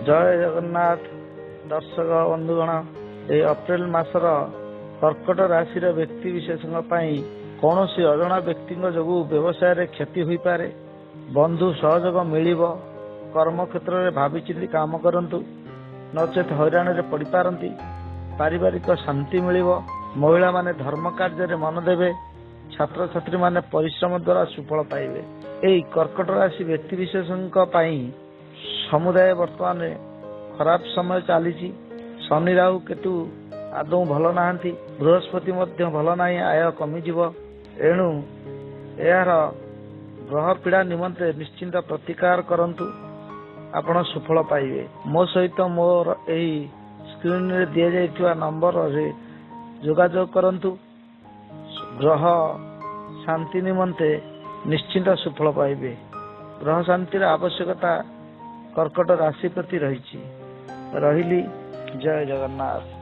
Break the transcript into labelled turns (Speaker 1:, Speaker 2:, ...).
Speaker 1: जय जगन्नाथ दर्शक बंधुगण ए अप्रैल मासर कर्कट राशि व्यक्ति विशेष कौन सी अजना व्यक्ति जो व्यवसाय रे क्षति हुई पारे, बंधु सहयोग मिल, कर्म क्षेत्र में भाविचिंती काम करंतु, नचेत हैरान रे पड़ पारंती, पारिवारिक शांति मिल, महिला माने धर्म कार्य मन देवे, छात्र छात्री माने परिश्रम द्वारा सुफल पाइबे। एई कर्कट राशि व्यक्ति विशेष समुदाय वर्तमान खराब समय चली। शनि राहु केतु आदौ भल नाहांती, बृहस्पति भल नाही, आय कमिजिव। एणु यार ग्रह पीड़ा निमंते निश्चिंत प्रतिकार करंतु, आपण सुफल पाइबे। मो सहित मोर एही स्क्रीन रे दिया जाइथिबा नंबर रे जोगाजोग करंतु। ग्रह शांति निमंते निश्चिंत सुफल पाइबे। ग्रह शांतिर आवश्यकता कर्कट राशि प्रति रही। जय जगन्नाथ।